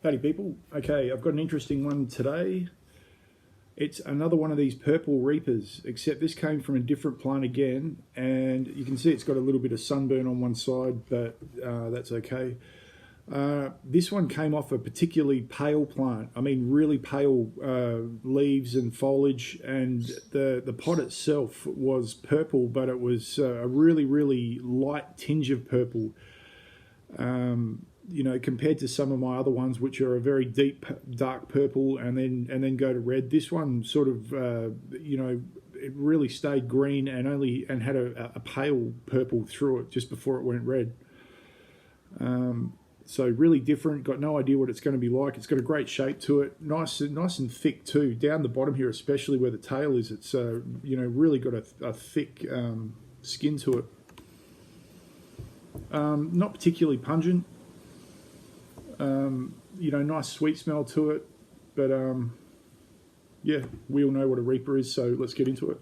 Howdy people. Okay, I've got an interesting one today. It's another one of these purple reapers, except this came from a different plant again, and you can see it's got a little bit of sunburn on one side, but that's okay. This one came off a particularly pale plant. I mean, really pale leaves and foliage, and the pot itself was purple, but it was a really light tinge of purple. You know, compared to some of my other ones, which are a very deep dark purple and then go to red. This one sort of you know, it really stayed green and had a pale purple through it just before it went red. So really different. Got no idea what it's going to be like. It's got a great shape to it. Nice and thick too. Down the bottom here, especially where the tail is, it's you know, really got a thick skin to it. Not particularly pungent. You know, nice sweet smell to it, but yeah, we all know what a reaper is, so let's get into it.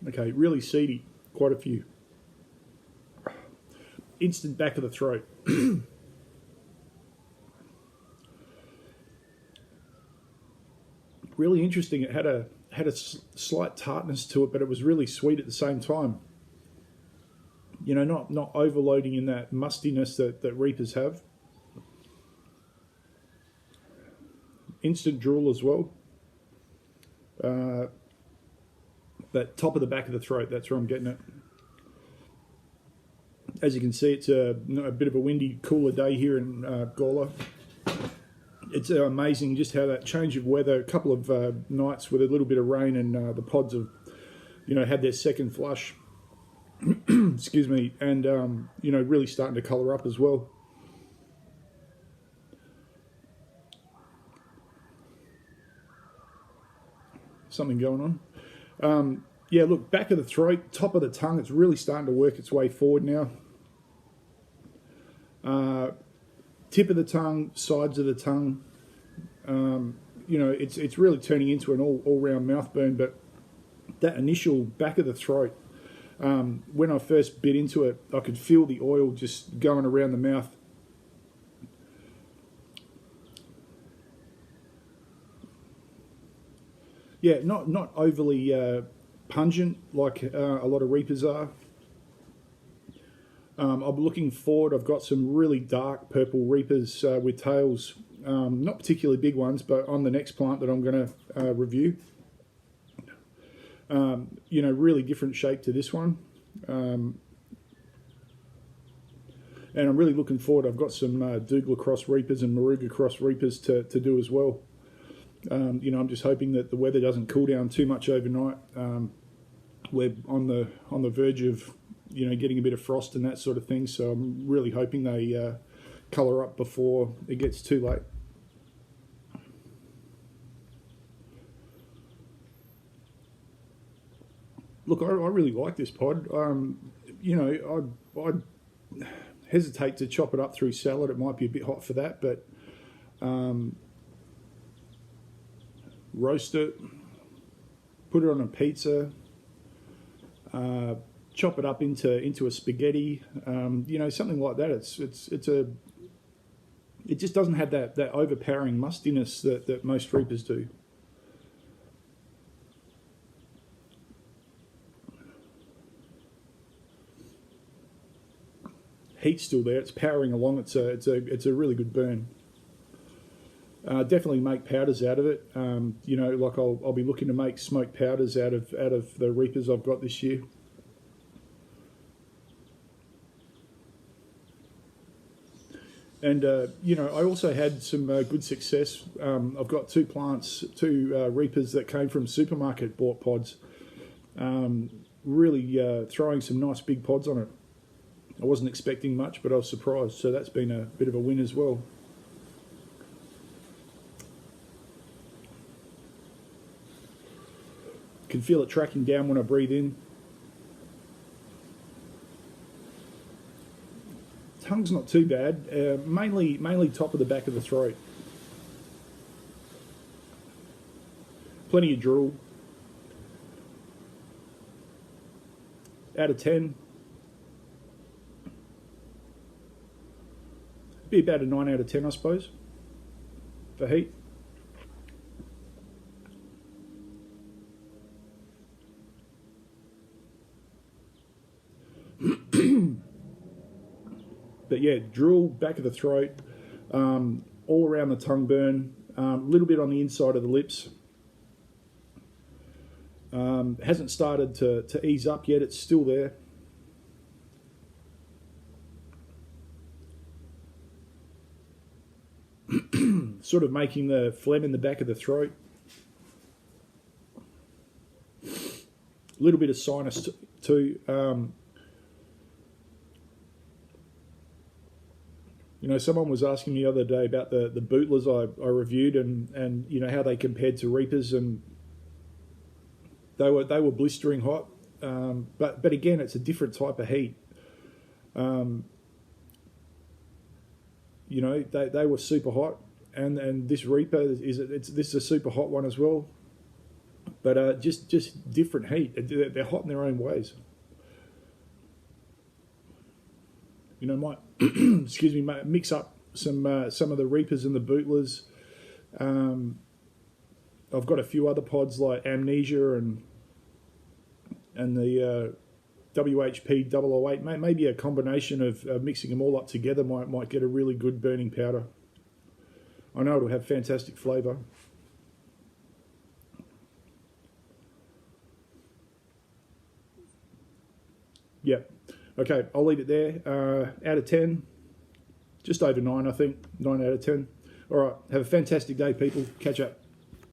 Okay, really seedy, quite a few. Instant back of the throat. Really interesting. It had a slight tartness to it, but it was really sweet at the same time. You know, not overloading in that mustiness that reapers have. Instant drool as well. That top of the back of the throat, that's where I'm getting it. As you can see, it's a bit of a windy, cooler day here in Gawler. It's amazing just how that change of weather, a couple of nights with a little bit of rain, and the pods have, you know, had their second flush. Excuse me, and you know, really starting to colour up as well. Something going on. Yeah, look, back of the throat, top of the tongue, it's really starting to work its way forward now. Tip of the tongue, sides of the tongue, you know, it's really turning into an all-round mouth burn, but that initial back of the throat, when I first bit into it, I could feel the oil just going around the mouth. Yeah, not overly pungent like a lot of reapers are. I'm looking forward. I've got some really dark purple reapers with tails, not particularly big ones, but on the next plant that I'm going to review. You know, really different shape to this one. And I'm really looking forward. I've got some Douglas cross reapers and Moruga cross reapers to do as well. You know, I'm just hoping that the weather doesn't cool down too much overnight. We're on the verge of, you know, getting a bit of frost and that sort of thing. So I'm really hoping they colour up before it gets too late. Look, I really like this pod. You know, I hesitate to chop it up through salad. It might be a bit hot for that, but roast it, put it on a pizza, chop it up into a spaghetti, you know, something like that. It just doesn't have that overpowering mustiness that most reapers do. Heat's still there. It's powering along. It's a really good burn. Definitely make powders out of it. You know, like I'll be looking to make smoked powders out of the reapers I've got this year. And you know, I also had some good success. I've got two reapers that came from supermarket bought pods. Really throwing some nice big pods on it. I wasn't expecting much, but I was surprised. So that's been a bit of a win as well. Can feel it tracking down when I breathe in. Tongue's not too bad. Mainly top of the back of the throat. Plenty of drool. Out of 10. Be about a 9 out of 10, I suppose, for heat. But yeah, drool, back of the throat, all around the tongue burn, a little bit on the inside of the lips. Hasn't started to ease up yet, it's still there. Sort of making the phlegm in the back of the throat. A little bit of sinus too. You know, someone was asking me the other day about the bootlers I reviewed and you know how they compared to reapers, and they were blistering hot. But again, it's a different type of heat. You know, they were super hot, and this reaper this is a super hot one as well. But just different heat. They're hot in their own ways. You know, might excuse me, mix up some of the reapers and the bootlers. I've got a few other pods like Amnesia and the WHP 008. Maybe a combination of mixing them all up together might get a really good burning powder. I know it'll have fantastic flavour. Yep. Okay, I'll leave it there. Out of 10, just over 9, I think. 9 out of 10. All right, have a fantastic day, people. Catch up.